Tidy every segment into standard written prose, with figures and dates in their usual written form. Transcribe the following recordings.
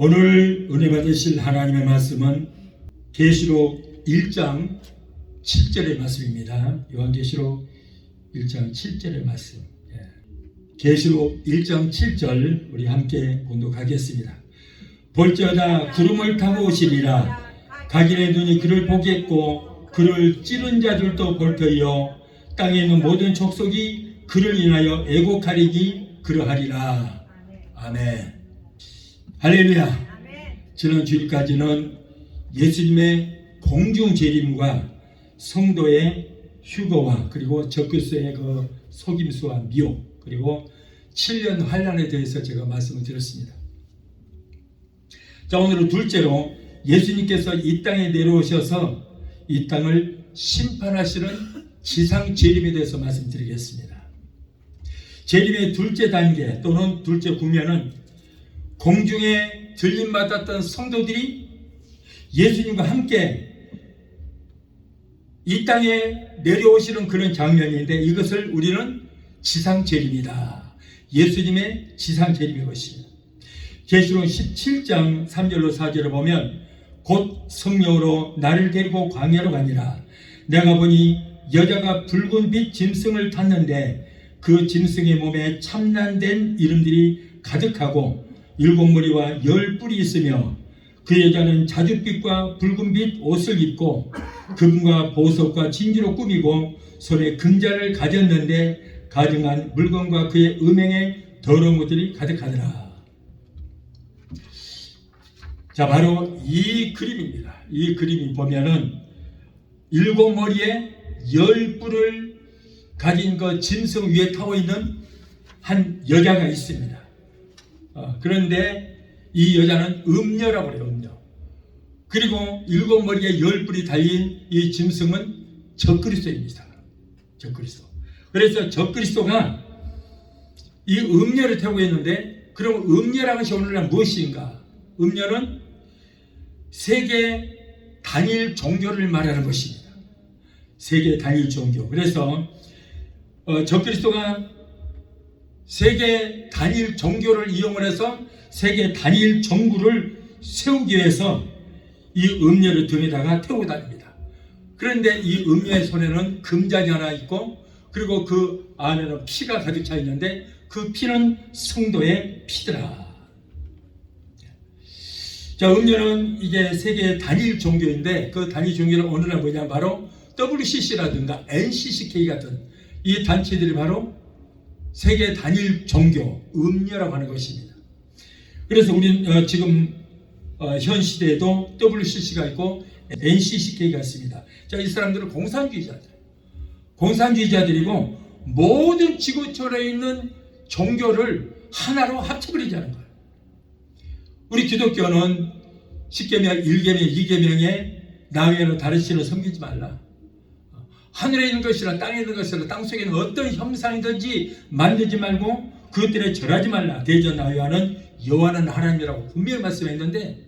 오늘 은혜 받으실 하나님의 말씀은 계시록 1장 7절의 말씀입니다. 요한계시록 1장 7절의 말씀. 계시록 1장 7절 우리 함께 봉독하겠습니다. 볼지어다 구름을 타고 오시리라. 각인의 눈이 그를 보겠고 그를 찌른 자들도 볼 터이요 땅에 있는 모든 족속이 그를 인하여 애곡하리니 그러하리라. 아멘. 할렐루야. 지난 주일까지는 예수님의 공중 재림과 성도의 휴거와 그리고 적그리스도의 그 속임수와 미혹 그리고 7년 환란에 대해서 제가 말씀을 드렸습니다. 자, 오늘은 둘째로 예수님께서 이 땅에 내려오셔서 이 땅을 심판하시는 지상 재림에 대해서 말씀드리겠습니다. 재림의 둘째 단계 또는 둘째 국면은 공중에 들림받았던 성도들이 예수님과 함께 이 땅에 내려오시는 그런 장면인데 이것을 우리는 지상 재림이다. 예수님의 지상 재림의 것입니다. 계시록 17장 3절로 4절을 보면 곧 성령으로 나를 데리고 광야로 가니라. 내가 보니 여자가 붉은 빛 짐승을 탔는데 그 짐승의 몸에 참난된 이름들이 가득하고 7무리와 10뿔이 있으며 그 여자는 자줏빛과 붉은빛 옷을 입고 금과 보석과 진주로 꾸미고 손에 금자를 가졌는데 가증한 물건과 그의 음행에 더러운 것들이 가득하더라. 자, 바로 이 그림입니다. 이 그림이 보면은 7머리에 10뿔을 가진 그 짐승 위에 타고 있는 한 여자가 있습니다. 그런데 이 여자는 음녀라고 그래요. 음녀. 그리고 7머리에 10뿔이 달린 이 짐승은 적그리스도입니다. 적그리스도. 그래서 적그리스도가 이 음녀를 타고 있는데 그럼 음녀라는 것이 오늘날 무엇인가? 음녀는 세계 단일 종교를 말하는 것입니다. 세계 단일 종교. 그래서 적그리스도가 세계 단일 종교를 이용을 해서 세계 단일 정부를 세우기 위해서 이 음녀를 등에다가 태우고 다닙니다. 그런데 이 음녀의 손에는 금잔이 하나 있고 그리고 그 안에는 피가 가득 차 있는데 그 피는 성도의 피더라. 자, 음녀는 이게 세계 단일 종교인데 그 단일 종교는 오늘날 뭐냐 바로 WCC라든가 NCCK 같은 이 단체들이 바로 세계 단일 종교 음녀라고 하는 것입니다. 그래서 우리는 지금 현 시대에도 WCC가 있고 NCCK가 있습니다. 자, 이 사람들은 공산주의자들이고 모든 지구촌에 있는 종교를 하나로 합쳐버리자는 거예요. 우리 기독교는 10계명, 1계명, 2계명에 나 외에는 다른 신을 섬기지 말라. 하늘에 있는 것이나 땅에 있는 것이나 땅속에 있는 어떤 형상이든지 만들지 말고 그것들에 절하지 말라. 대전나요하는 여호와는 하나님이라고 분명히 말씀했는데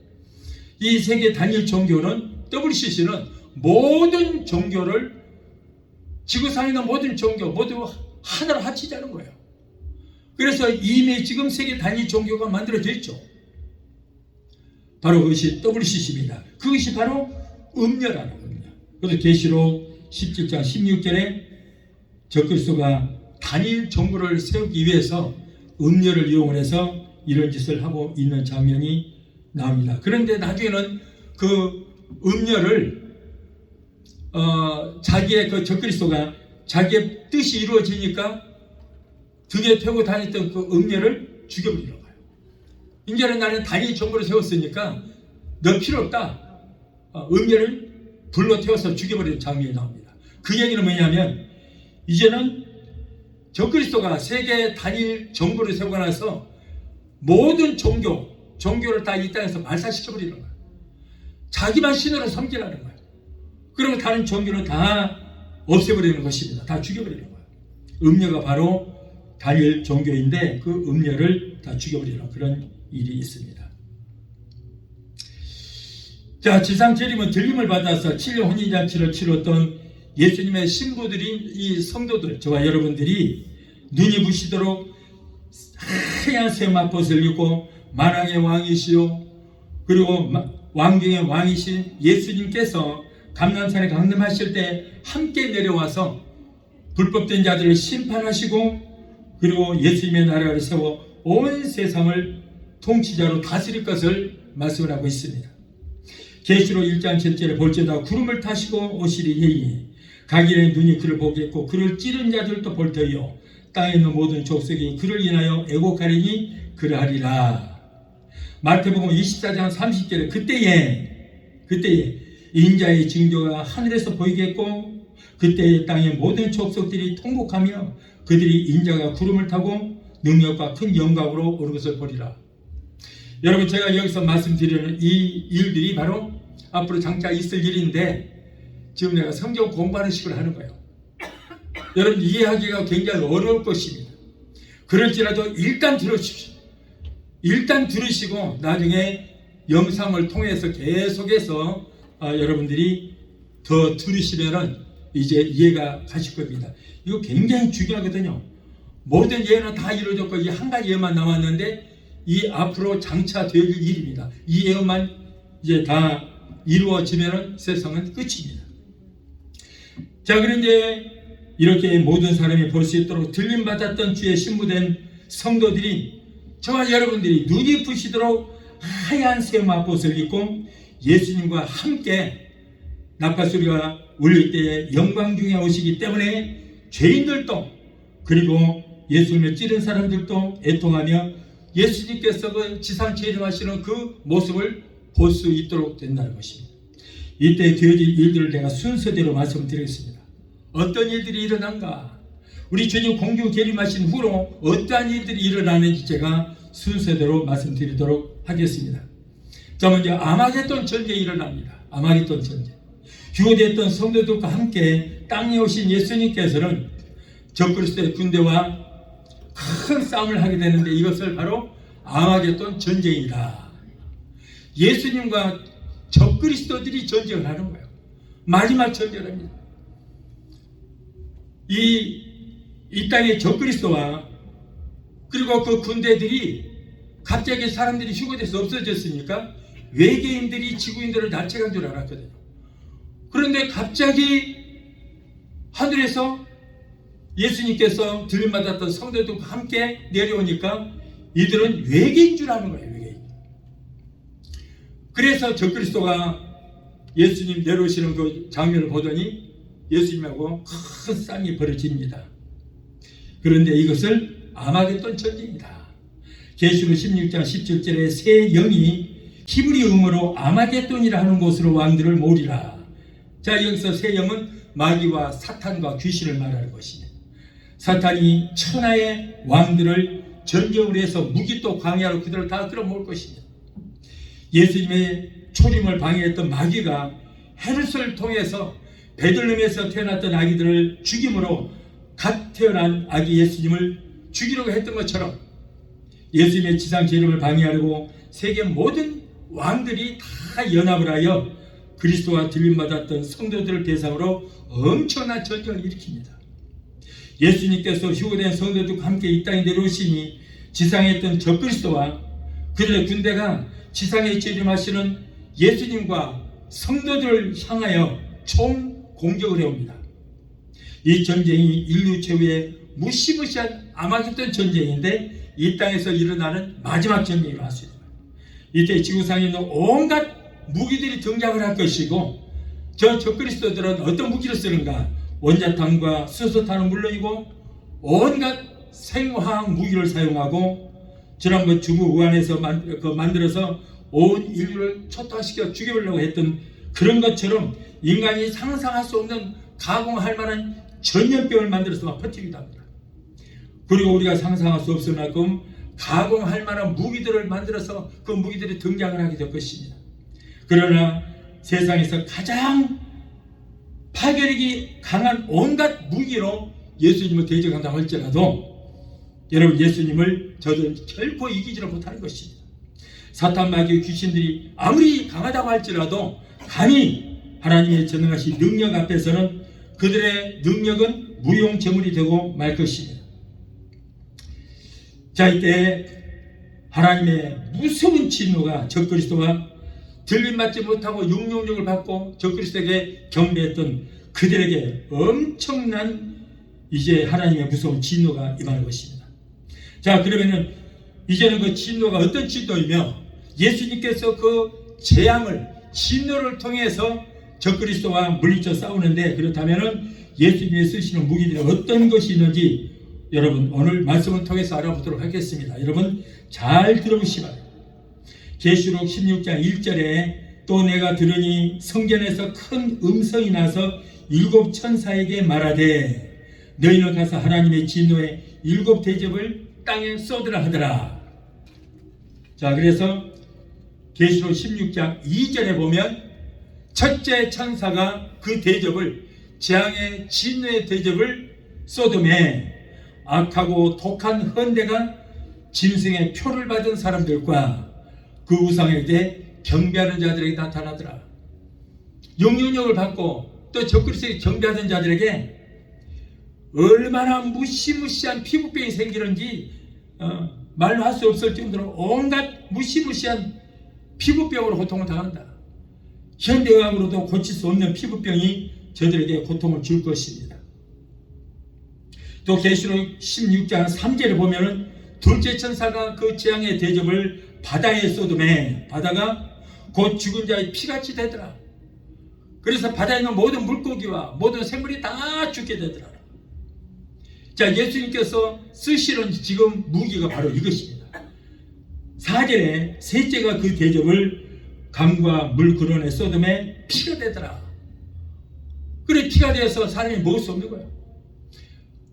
이 세계 단일 종교는 WCC는 모든 종교를 지구상에 있는 모든 종교 모두 하나로 합치자는 거예요. 그래서 이미 지금 세계 단일 종교가 만들어져 있죠. 바로 그것이 WCC입니다. 그것이 바로 음녀라는 겁니다. 그래서 계시록 17장 16절에 적그리스도가 단일 정부를 세우기 위해서 음녀를 이용을 해서 이런 짓을 하고 있는 장면이 나옵니다. 그런데 나중에는 그 음녀를 자기의 그 적그리스도가 자기의 뜻이 이루어지니까 등에 태우고 다녔던 그 음녀를 죽여버리는 거예요. 이제는 나는 단일 정부를 세웠으니까 너 필요 없다. 음녀를 불러 태워서 죽여버리는 장면이 나옵니다. 그 얘기는 뭐냐면 이제는 적그리스도가 세계 단일 정부를 세우고 나서 모든 종교를 다 이 땅에서 말살시켜버리는 거예요. 자기만 신으로 섬기라는 거예요. 그리고 다른 종교는 다 없애버리는 것입니다. 다 죽여버리는 거예요. 음녀가 바로 단일 종교인데 그 음녀를 다 죽여버리는 그런 일이 있습니다. 자, 지상 재림은 들림을 받아서 7년 혼인잔치를 치렀던 예수님의 신부들인 이 성도들, 저와 여러분들이 눈이 부시도록 하얀 세마포를 입고 만왕의 왕이시요 그리고 왕 중의 왕이신 예수님께서 감람산에 강림하실 때 함께 내려와서 불법된 자들을 심판하시고 그리고 예수님의 나라를 세워 온 세상을 통치자로 다스릴 것을 말씀을 하고 있습니다. 계시록 1장 7절에 볼지어다 구름을 타시고 오시리니 각인의 눈이 그를 보겠고 그를 찌른 자들도 볼 터이요 땅에 있는 모든 족속이 그를 인하여 애곡하리니 그러하리라. 마태복음 24장 30절에 그때에 인자의 징조가 하늘에서 보이겠고 그때에 땅의 모든 족속들이 통곡하며 그들이 인자가 구름을 타고 능력과 큰 영광으로 오는 것을 보리라. 여러분, 제가 여기서 말씀드리는 이 일들이 바로 앞으로 장차 있을 일인데 지금 내가 성경 공부하는 식으로 하는 거예요. 여러분, 이해하기가 굉장히 어려울 것입니다. 그럴지라도 일단 들으십시오. 일단 들으시고 나중에 영상을 통해서 계속해서 여러분들이 더 들으시면은 이제 이해가 가실 겁니다. 이거 굉장히 중요하거든요. 모든 예언은 다 이루어졌고 이 한 가지 예언만 남았는데 이 앞으로 장차 될 일입니다. 이 예언만 이제 다 이루어지면은 세상은 끝입니다. 자, 그런데 이렇게 모든 사람이 볼 수 있도록 들림받았던 주의 신부된 성도들이 저와 여러분들이 눈이 부시도록 하얀 새 마포옷을 입고 예수님과 함께 나팔소리가 울릴 때에 영광 중에 오시기 때문에 죄인들도 그리고 예수님을 찌른 사람들도 애통하며 예수님께서 그 지상 재림하시는 그 모습을 볼 수 있도록 된다는 것입니다. 이때 되어질 일들을 내가 순서대로 말씀드리겠습니다. 어떤 일들이 일어난가? 우리 주님 공중 재림하신 후로 어떠한 일들이 일어나는지 제가 순서대로 말씀드리도록 하겠습니다. 자, 먼저 아마겟돈 전쟁이 일어납니다. 아마겟돈 전쟁. 휴거됐던 성도들과 함께 땅에 오신 예수님께서는 적그리스도의 군대와 큰 싸움을 하게 되는데 이것을 바로 아마겟돈 전쟁이다. 예수님과 적그리스도들이 전쟁을 하는 거예요. 마지막 전쟁을 합니다. 이 땅의 적그리스도와 그리고 그 군대들이 갑자기 사람들이 휴거돼서 없어졌으니까 외계인들이 지구인들을 납치한 줄 알았거든요. 그런데 갑자기 하늘에서 예수님께서 들림받았던 성도들과 함께 내려오니까 이들은 외계인 줄 아는 거예요. 외계인. 그래서 적그리스도가 예수님 내려오시는 그 장면을 보더니 예수님하고 큰 싸움이 벌어집니다. 그런데 이것을 아마겟돈 전쟁이다. 계시록 16장 17절에 새 영이 히브리 음으로 아마겟돈이라 하는 곳으로 왕들을 모으리라. 자, 여기서 새 영은 마귀와 사탄과 귀신을 말하는 것입니다. 사탄이 천하의 왕들을 전쟁을 해서 무기또 광야로 그들을 다 끌어모을 것입니다. 예수님의 초림을 방해했던 마귀가 헤롯을 통해서 베들레헴에서 태어났던 아기들을 죽임으로 갓 태어난 아기 예수님을 죽이려고 했던 것처럼 예수님의 지상 재림을 방해하려고 세계 모든 왕들이 다 연합을 하여 그리스도와 들림받았던 성도들을 대상으로 엄청난 전쟁을 일으킵니다. 예수님께서 휴거된 성도들과 함께 이 땅에 내려오시니 지상에 있던 적그리스도와 그들의 군대가 지상에 재림하시는 예수님과 성도들을 향하여 총 공격을 해옵니다. 이 전쟁이 인류 최후의 무시무시한 아마겟돈 전쟁인데 이 땅에서 일어나는 마지막 전쟁이라고 할 수 있습니다. 이때 지구상에 있는 온갖 무기들이 등장을 할 것이고 저 적그리스도들은 어떤 무기를 쓰는가? 원자탄과 수소탄은 물론이고 온갖 생화학 무기를 사용하고 지난번 중국 우한에서 만들어서 온 인류를 초토화시켜 죽여보려고 했던 그런 것처럼 인간이 상상할 수 없는 가공할 만한 전염병을 만들어서 막 퍼뜨리기도 합니다. 그리고 우리가 상상할 수 없을 만큼 가공할 만한 무기들을 만들어서 그 무기들이 등장을 하게 될 것입니다. 그러나 세상에서 가장 파괴력이 강한 온갖 무기로 예수님을 대적한다고 할지라도 여러분, 예수님을 저들은 결코 이기지를 못하는 것입니다. 사탄 마귀의 귀신들이 아무리 강하다고 할지라도 감히 하나님의 전능하신 능력 앞에서는 그들의 능력은 무용지물이 되고 말 것입니다. 자, 이때 하나님의 무서운 진노가 적그리스도와 들림받지 못하고 육룡력을 받고 적그리스도에게 경배했던 그들에게 엄청난 이제 하나님의 무서운 진노가 임하는 것입니다. 자, 그러면은 이제는 그 진노가 어떤 진노이며 예수님께서 그 재앙을 진노를 통해서 적그리스도와 물리쳐 싸우는데, 그렇다면은 예수님이 쓰시는 무기들이 어떤 것이 있는지 여러분 오늘 말씀을 통해서 알아보도록 하겠습니다. 여러분 잘 들어보시기 바랍니다. 계시록 16장 1절에 또 내가 들으니 성전에서 큰 음성이 나서 일곱 천사에게 말하되 너희는 가서 하나님의 진노의 일곱 대접을 땅에 쏟으라 하더라. 자, 그래서 계시록 16장 2절에 보면 첫째 천사가 그 대접을, 재앙의 진노의 대접을 쏟음에 악하고 독한 헌대가 짐승의 표를 받은 사람들과 그 우상에게 경배하는 자들에게 나타나더라. 영향력을 받고 또 적그리스도에게 경배하는 자들에게 얼마나 무시무시한 피부병이 생기는지 말로 할 수 없을 정도로 온갖 무시무시한 피부병으로 고통을 당한다. 현대의학으로도 고칠 수 없는 피부병이 저들에게 고통을 줄 것입니다. 또 계시록 16장 3절에 보면은 둘째 천사가 그 재앙의 대접을 바다에 쏟음에 바다가 곧 죽은 자의 피같이 되더라. 그래서 바다에 있는 모든 물고기와 모든 생물이 다 죽게 되더라. 자, 예수님께서 쓰시는 지금 무기가 바로 이것입니다. 4절에 셋째가 그 대접을 강과 물 근원에 쏟음에 피가 되더라. 그래, 피가 되어서 사람이 먹을 수 없는 거예요.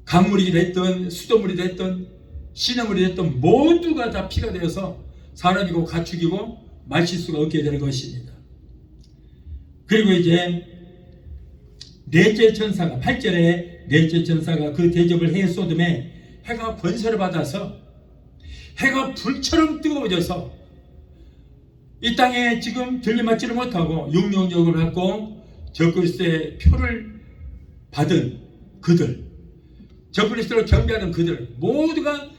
강물이 됐든 수돗물이 됐든 시냇물이 됐든 모두가 다 피가 되어서 사람이고 가축이고 마실 수가 없게 되는 것입니다. 그리고 이제 넷째 천사가 8절에 넷째 천사가 그 대접을 해 쏟음에 해가 번설을 받아서 해가 불처럼 뜨거워져서 이 땅에 지금 들림받지를 못하고 육룡력을 받고 적그리스도의 표를 받은 그들, 적그리스도를 경배하는 그들 모두가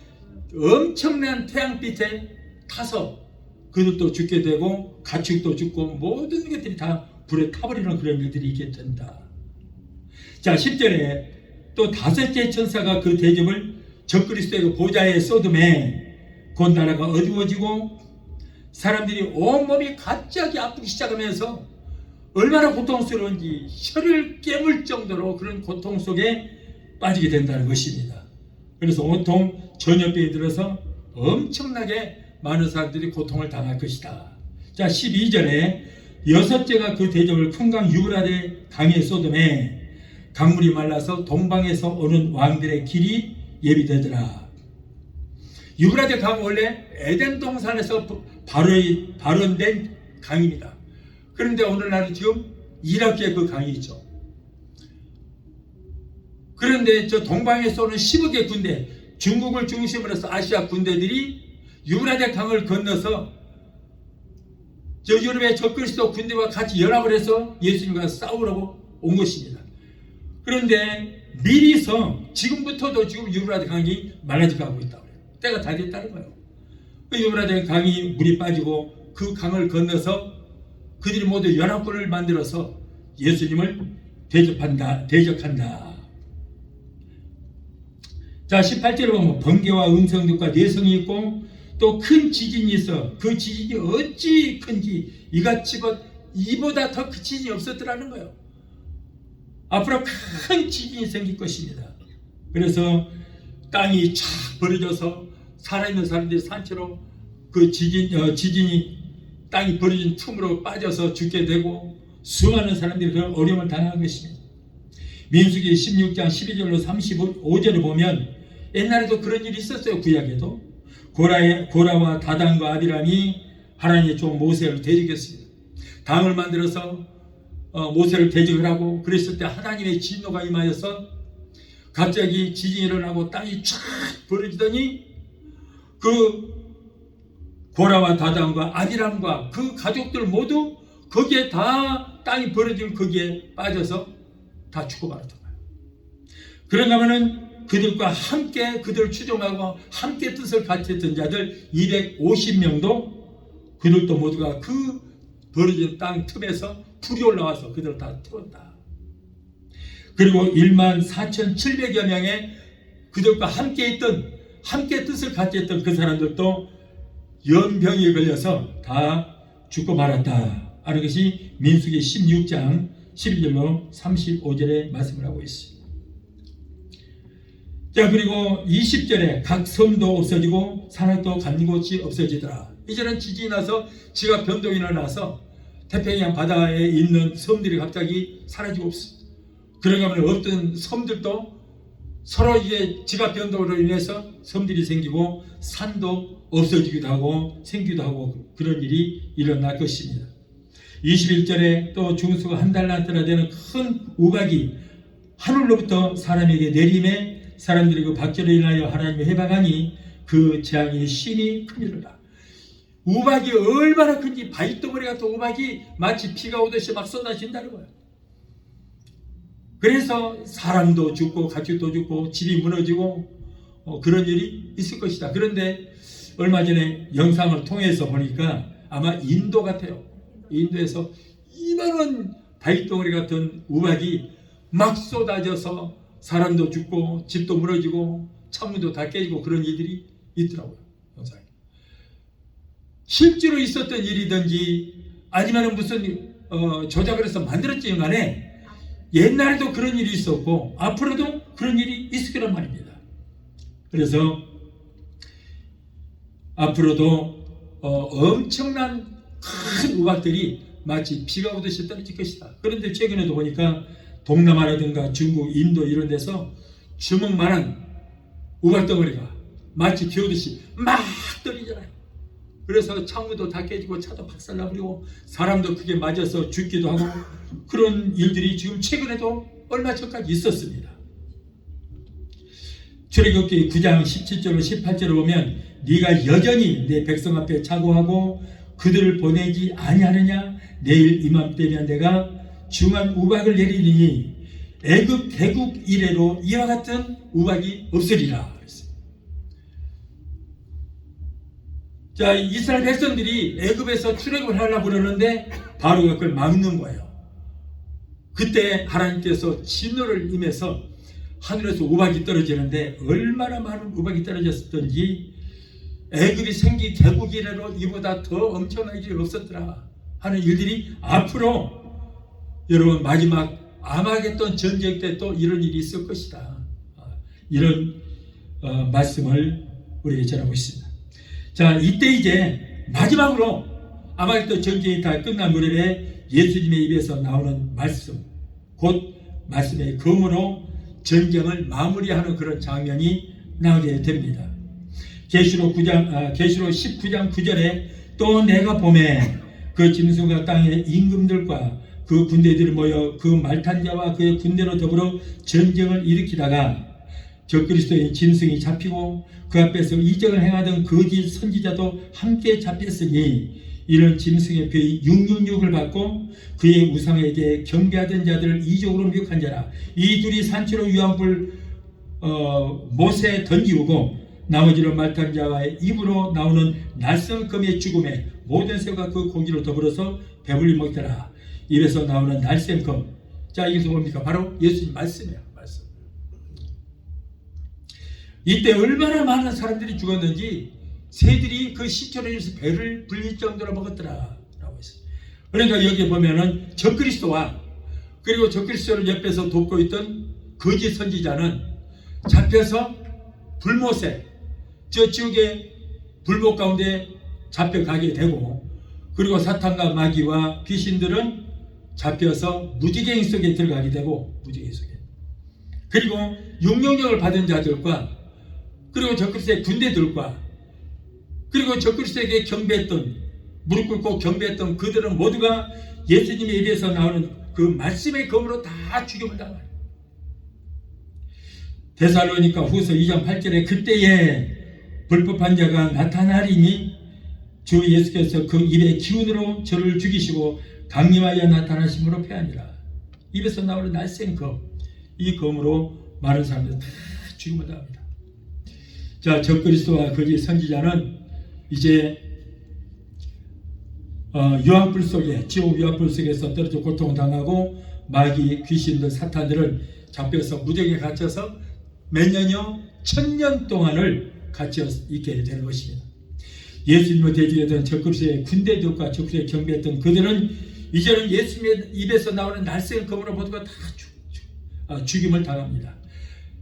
엄청난 태양빛에 타서 그들도 죽게 되고 가축도 죽고 모든 것들이 다 불에 타버리는 그런 일들이 있게 된다. 자, 10절에 또 다섯째 천사가 그 대접을 적그리스도의 보좌에 쏟음에 곧 나라가 어두워지고 사람들이 온몸이 갑자기 아프기 시작하면서 얼마나 고통스러운지 혀를 깨물 정도로 그런 고통 속에 빠지게 된다는 것입니다. 그래서 온통 전염병이 들어서 엄청나게 많은 사람들이 고통을 당할 것이다. 자, 12절에 여섯째가 그 대접을 큰 강 유브라데 강에 쏟음에 강물이 말라서 동방에서 오는 왕들의 길이 예비되더라. 유브라데 강은 원래 에덴 동산에서 발원된 강입니다. 그런데 오늘날은 지금 이라크에 그 강이 있죠. 그런데 저 동방에서 오는 10억의 군대, 중국을 중심으로 해서 아시아 군대들이 유브라데 강을 건너서 저 유럽의 적그리스도 군대와 같이 연합을 해서 예수님과 싸우려고 온 것입니다. 그런데 미리서 지금부터도 지금 유브라데 강이 말라져 가고 있다고 해요. 때가 다 됐다는 거예요. 그 유브라데 강이 물이 빠지고 그 강을 건너서 그들이 모두 연합군을 만들어서 예수님을 대적한다. 자, 18절에 보면 번개와 음성들과 내성이 있고 또 큰 지진이 있어 그 지진이 어찌 큰지 이같이껏 이보다 더 큰 지진이 없었더라는 거예요. 앞으로 큰 지진이 생길 것입니다. 그래서 땅이 착 벌어져서 살아있는 사람들이 산채로 그 지진이 땅이 벌어진 틈으로 빠져서 죽게 되고 수많은 사람들이 그런 어려움을 당한 것입니다. 민수기 16장 12절로 35절을 보면 옛날에도 그런 일이 있었어요. 구약에도 고라와 다단과 아비람이 하나님의 종 모세를 대적했습니다. 당을 만들어서 모세를 대적을 하고 그랬을 때 하나님의 진노가 임하여서 갑자기 지진이 일어나고 땅이 쫙 벌어지더니 그 고라와 다단과 아비람과 그 가족들 모두 거기에 다 땅이 벌어지면 거기에 빠져서 다 죽고 말았던 거예요. 그런가 하면은 그들과 함께 그들을 추종하고 함께 뜻을 같이 했던 자들 250명도 그들도 모두가 그 벌어진 땅 틈에서 불이 올라와서 그들을 다 태웠다. 그리고 14,700여 명의 그들과 함께 있던 함께 뜻을 같이 했던 그 사람들도 연병에 걸려서 다 죽고 말았다 하는 것이 민수기 16장 12절로 35절에 말씀을 하고 있습니다. 자, 그리고 20절에 각 섬도 없어지고 산악도 간 곳이 없어지더라. 이제는 지진이 나서 지각 변동이 일어나서 태평양 바다에 있는 섬들이 갑자기 사라지고 없어. 그러가 하면 어떤 섬들도 서로 이제 지각 변동으로 인해서 섬들이 생기고 산도 없어지기도 하고 생기기도 하고 그런 일이 일어날 것입니다. 21절에 또 중수가 한 달란트나 되는 큰 우박이 하늘로부터 사람에게 내림에 사람들이 그 박해로 인하여 하나님의 해방하니 그 재앙이 심히 크니라. 우박이 얼마나 큰지 바위덩어리 같은 우박이 마치 비가 오듯이 막 쏟아진다는 거예요. 그래서 사람도 죽고 가축도 죽고 집이 무너지고 그런 일이 있을 것이다. 그런데 얼마 전에 영상을 통해서 보니까 아마 인도 같아요. 인도에서 이만한 바위덩어리 같은 우박이 막 쏟아져서 사람도 죽고 집도 무너지고 창문도 다 깨지고 그런 일들이 있더라고요. 영상에. 실제로 있었던 일이든지 아니면 무슨 조작을 해서 만들었지 간에 옛날에도 그런 일이 있었고 앞으로도 그런 일이 있을 거란 말입니다. 그래서 앞으로도 엄청난 큰 우박들이 마치 비가 오듯이 떨어질 것이다. 그런데 최근에도 보니까 동남아라든가 중국, 인도 이런 데서 주먹만한 우박덩어리가 마치 비 오듯이 막 떨어지잖아요. 그래서 창문도 다 깨지고 차도 박살나버리고 사람도 크게 맞아서 죽기도 하고 그런 일들이 지금 최근에도 얼마 전까지 있었습니다. 출애굽기 9장 17절로 18절을 보면 네가 여전히 내 백성 앞에 자고하고 그들을 보내지 아니하느냐. 내일 이맘때면 내가 중한 우박을 내리니 애굽 개국 이래로 이와 같은 우박이 없으리라 그랬어요. 자, 이스라엘 백성들이 애굽에서 출애굽을 하려고 그러는데 바로가 그걸 막는 거예요. 그때 하나님께서 진노를 임해서 하늘에서 우박이 떨어지는데 얼마나 많은 우박이 떨어졌던지 애굽이 생기 개국 이래로 이보다 더 엄청난 일이 없었더라 하는 일들이 앞으로 여러분 마지막 아마겟돈 전쟁 때 또 이런 일이 있을 것이다. 이런 말씀을 우리에게 전하고 있습니다. 자, 이때 이제 마지막으로 아마겟돈 전쟁이 다 끝난 무렵에 예수님의 입에서 나오는 말씀, 곧 말씀의 검으로 전쟁을 마무리하는 그런 장면이 나오게 됩니다. 계시록 19장 9절에 또 내가 보매 그 짐승과 땅의 임금들과 그 군대들이 모여 그 말탄 자와 그의 군대로 더불어 전쟁을 일으키다가 적그리스도의 짐승이 잡히고 그 앞에서 이적을 행하던 거짓 선지자도 함께 잡혔으니 이런 짐승의 뼈의 666을 받고 그의 우상에게 경배하던 자들을 이적으로 미혹한 자라. 이 둘이 산채로 유황불 못에 던지우고 나머지는 말탄 자와의 입으로 나오는 낯선 검의 죽음에 모든 새가 그 고기로 더불어서 배불리 먹더라. 입에서 나오는 날쌘 검. 자, 이것은 뭡니까? 바로 예수님 말씀이에요. 말씀. 이때 얼마나 많은 사람들이 죽었는지 새들이 그 시체로 인해서 배를 불릴 정도로 먹었더라 라고 했어요. 그러니까 여기 보면은 적그리스도와 그리고 적그리스도를 옆에서 돕고 있던 거짓 선지자는 잡혀서 불못에 저 지옥의 불못 가운데 잡혀가게 되고 그리고 사탄과 마귀와 귀신들은 잡혀서 무지개 속에 들어가게 되고 무지개 속에 그리고 용령력을 받은 자들과 그리고 적그리스도의 군대들과 그리고 적그리스도에게 경배했던 무릎 꿇고 경배했던 그들은 모두가 예수님의 입에서 나오는 그 말씀의 검으로 다 죽임을 당하요. 데살로니가 후서 2장 8절에 그때에 불법한 자가 나타나리니 주 예수께서 그 입의 기운으로 저를 죽이시고 강림하여 나타나심으로 패하니라. 입에서 나오는 날쌘 검, 이 검으로 많은 사람들이 다 죽임을 당합니다. 자, 적그리스도와 거짓 선지자는 이제 유황불 속에, 지옥 유황불 속에서 떨어져 고통을 당하고 마귀, 귀신들, 사탄들을 잡혀서 무덤에 갇혀서 몇 년이요? 1000년 동안을 갇혀 있게 되는 것입니다. 예수님을 대적했던 적그리스도의 군대들과 적그리스도의 경배했던 그들은 이제는 예수님의 입에서 나오는 날쌘 검으로 모두가 다 죽임을 당합니다.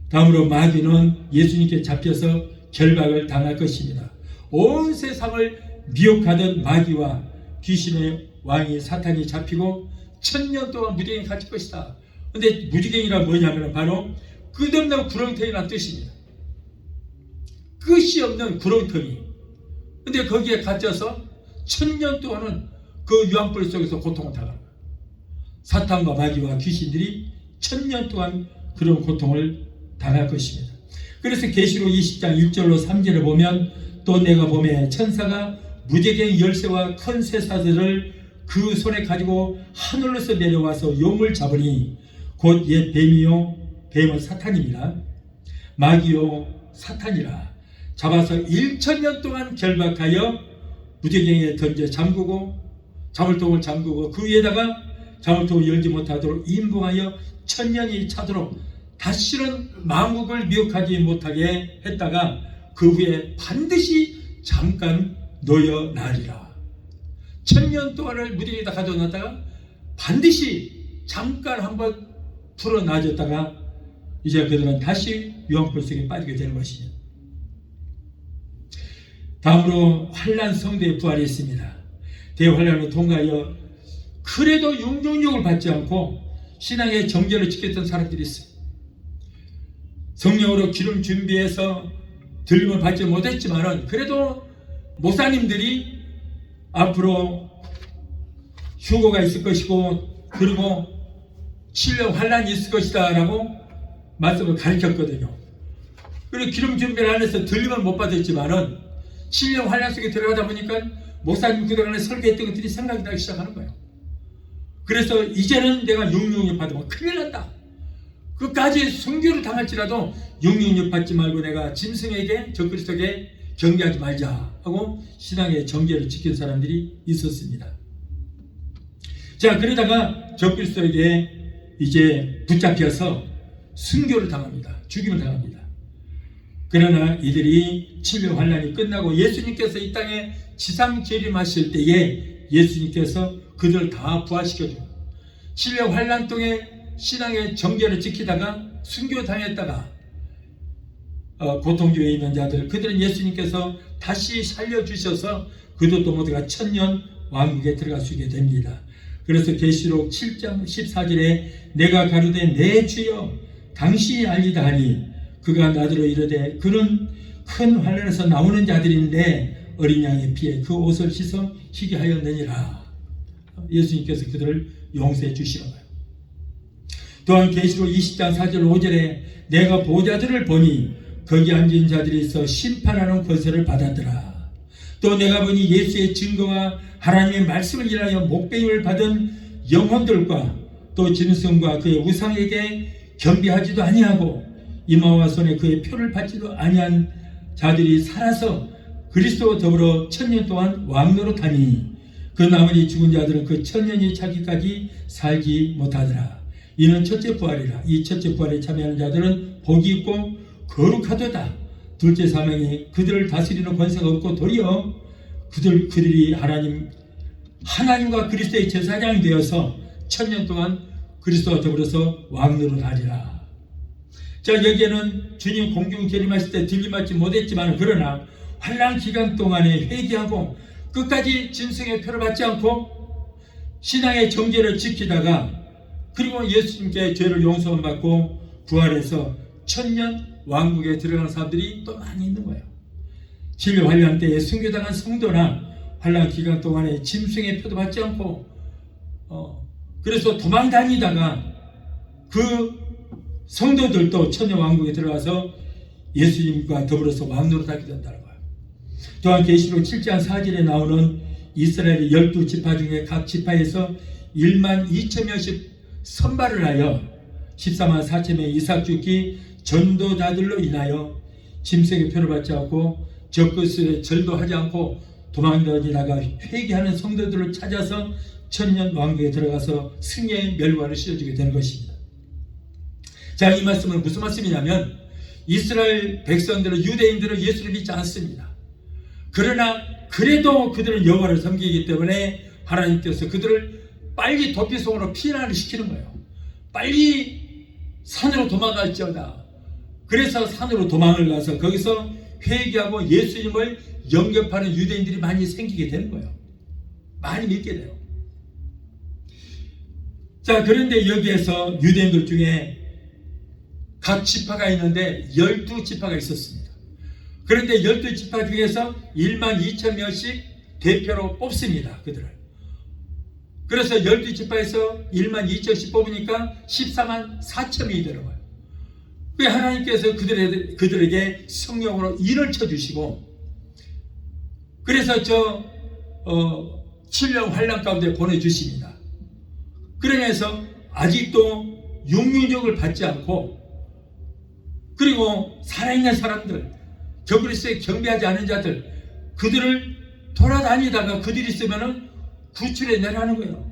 다음으로 마귀는 예수님께 잡혀서 결박을 당할 것입니다. 온 세상을 미혹하던 마귀와 귀신의 왕이 사탄이 잡히고 1000년 동안 무지개에 갇힐 것이다. 근데 무지개이란 뭐냐면 바로 끝없는 구렁텅이라는 뜻입니다. 끝이 없는 구렁텅이. 근데 거기에 갇혀서 1000년 동안은 그 유황불 속에서 고통을 당합니다. 사탄과 마귀와 귀신들이 1000년 동안 그런 고통을 당할 것입니다. 그래서 계시록 20장 1절로 3절을 보면 또 내가 보매 천사가 무지개의 열쇠와 큰 쇠사슬을 그 손에 가지고 하늘로서 내려와서 용을 잡으니 곧 옛 뱀이요 뱀은 사탄입니다. 마귀요 사탄이라 잡아서 1000년 동안 결박하여 무지개에 던져 잠그고 자물통을 잠그고 그 위에다가 자물통을 열지 못하도록 임봉하여 1000년이 차도록 다시는 만국을 미혹하지 못하게 했다가 그 후에 반드시 잠깐 놓여나리라. 1000년 동안을 무지개에다 가져놨다가 반드시 잠깐 한번 풀어놔줬다가 이제 그들은 다시 유황불 속에 빠지게 되는 것이죠. 다음으로 환난 성도의 부활이 있습니다. 대환란을 통과하여 그래도 용종욕을 받지 않고 신앙의 정죄를 지켰던 사람들이 있어요. 성령으로 기름 준비해서 들림을 받지 못했지만은 그래도 목사님들이 앞으로 휴거가 있을 것이고 그리고 신령 환란이 있을 것이다 라고 말씀을 가르쳤거든요. 그리고 기름 준비를 안 해서 들림을 못 받았지만은 신령 환란 속에 들어가다 보니까 목사님 그동안에 설교했던 것들이 생각이 나기 시작하는 거예요. 그래서 이제는 내가 용용력 받으면 큰일 난다. 끝까지 순교를 당할지라도 용용력 받지 말고 내가 짐승에게 적그리스도에게 경배하지 말자 하고 신앙의 정죄를 지킨 사람들이 있었습니다. 자, 그러다가 적그리스도에게 이제 붙잡혀서 순교를 당합니다. 죽임을 당합니다. 그러나 이들이 7년 환란이 끝나고 예수님께서 이 땅에 지상 재림하실 때에 예수님께서 그들을 다 부활시켜줍니다. 7년 환란 동에 신앙의 정죄를 지키다가 순교당했다가 고통 중에 있는 자들 그들은 예수님께서 다시 살려주셔서 그들도 모두가 1000년 왕국에 들어갈 수 있게 됩니다. 그래서 계시록 7장 14절에 내가 가로되 내 주여 당신이 알리다 하니 그가 나더러 이르되 그는 큰 환란에서 나오는 자들인데 어린 양의 피에 그 옷을 씻어 희게 하였느니라. 예수님께서 그들을 용서해 주시는 거예요. 또한 계시록 20장 4절 5절에 내가 보좌들을 보니 거기 앉은 자들이 있어 심판하는 권세를 받았더라. 또 내가 보니 예수의 증거와 하나님의 말씀을 인하여 목배임을 받은 영혼들과 또 짐승과 그의 우상에게 경배하지도 아니하고 이마와 손에 그의 표를 받지도 아니한 자들이 살아서 그리스도와 더불어 1000년 동안 왕노릇하니 그 나머지 죽은 자들은 그 1000년이 차기까지 살지 못하더라. 이는 첫째 부활이라. 이 첫째 부활에 참여하는 자들은 복이 있고 거룩하도다. 둘째 사명이 그들을 다스리는 권세가 없고 도리어 그들이 하나님과 그리스도의 제사장이 되어서 1000년 동안 그리스도와 더불어서 왕노릇하리라. 자, 여기에는 주님 공중 재림하실 때 들림받지 못했지만 그러나 환난 기간 동안에 회개하고 끝까지 짐승의 표를 받지 않고 신앙의 정죄를 지키다가 그리고 예수님께 죄를 용서를 받고 부활해서 1000년 왕국에 들어가는 사람들이 또 많이 있는 거예요. 진료 환란 때에 순교당한 성도나 환란 기간 동안에 짐승의 표도 받지 않고 그래서 도망 다니다가 그 성도들도 천년 왕국에 들어가서 예수님과 더불어서 왕노릇하게 된다는 거예요. 또한 계시록 7장 4절에 나오는 이스라엘의 12지파 중에 각 지파에서 120,000명씩 선발을 하여 14만 4천 명의 이삭 죽기 전도자들로 인하여 짐승의 표를 받지 않고 적그리스도에 절도하지 않고 도망다니다가 회개하는 성도들을 찾아서 천년 왕국에 들어가서 승리의 멸관을 씌워주게 되는 것입니다. 자, 이 말씀은 무슨 말씀이냐면 이스라엘 백성들은 유대인들은 예수를 믿지 않습니다. 그러나 그래도 그들은 여호와를 섬기기 때문에 하나님께서 그들을 빨리 도피성으로 피난을 시키는 거예요. 빨리 산으로 도망갈지어다. 그래서 산으로 도망을 가서 거기서 회개하고 예수님을 영접하는 유대인들이 많이 생기게 되는 거예요. 많이 믿게 돼요. 자, 그런데 여기에서 유대인들 중에 각 지파가 있는데 12지파가 있었습니다. 그런데 12지파 중에서 1만 2천 명씩 대표로 뽑습니다. 그들을. 그래서 12지파에서 1만 2천씩 뽑으니까 14만 4천 명이 되는 거예요. 그 하나님께서 그들에게 성령으로 일을 쳐주시고, 그래서 7년 환란 가운데 보내주십니다. 그러면서 아직도 육류적을 받지 않고, 그리고 살아있는 사람들, 적그리스도에 경배하지 않은 자들, 그들을 돌아다니다가 그들이 있으면은 구출해내라는 거예요.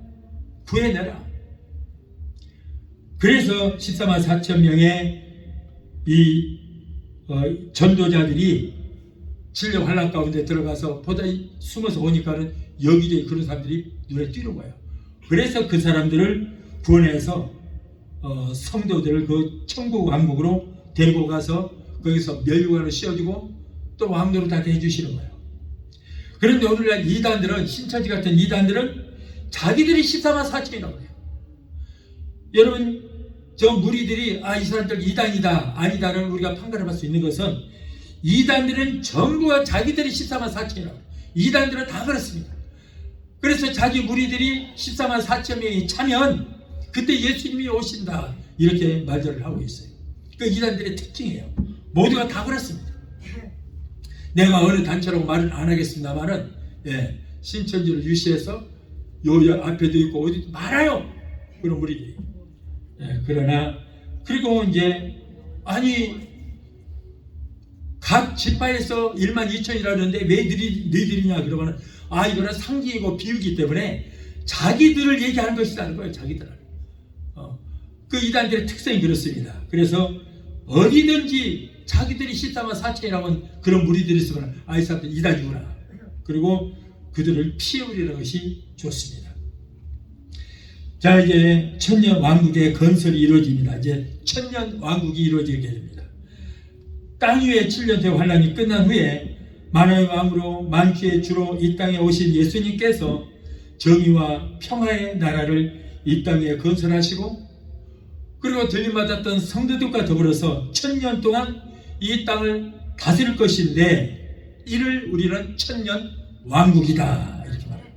구해내라. 그래서 14만 4천 명의 이 전도자들이 7년 환란 가운데 들어가서 보다 숨어서 보니까는 여기저기 그런 사람들이 눈에 띄는 거예요. 그래서 그 사람들을 구원해서 성도들을 그 천국 왕국으로 데리고 가서 거기서 멸관을 씌워주고 또 왕노릇 하게 해주시는 거예요. 그런데 오늘날 이단들은, 신천지 같은 이단들은 자기들이 14만 4천이라고 해요. 여러분, 저 무리들이 이 사람들 이단이다 아니다를 우리가 판가름할 수 있는 것은 이단들은 전부가 자기들이 14만 4천이라고 해요. 이단들은 다 그렇습니다. 그래서 자기 무리들이 14만 4천 명이 차면 그때 예수님이 오신다 이렇게 말들을 하고 있어요. 그 이단들의 특징이에요. 모두가 다 그렇습니다. 내가 어느 단체라고 말은 안 하겠습니다만은, 신천지를 유시해서 요 앞에도 있고 어디도 많아요. 그런 무리들이. 그러나 그리고 이제 각 지파에서 1만 2천이라는데 왜 너희들이냐 그러면은 이거는 상기이고 비유기 때문에 자기들을 얘기하는 것이라는 거예요. 자기들을. 그 이단들의 특성이 그렇습니다. 그래서 어디든지 자기들이 14만 4천이라면 그런 무리들이 있으면 이 사람들 이단이구나. 그리고 그들을 피해버리는 것이 좋습니다. 자, 이제 천년 왕국의 건설이 이루어집니다. 이제 천년 왕국이 이루어지게 됩니다. 땅 위에 7년대 환란이 끝난 후에 만왕의 왕으로 만주의 주로 이 땅에 오신 예수님께서 정의와 평화의 나라를 이 땅에 건설하시고, 그리고 들림받았던 성도들과 더불어서 천년 동안 이 땅을 다스릴 것인데 이를 우리는 천년 왕국이다 이렇게 말합니다.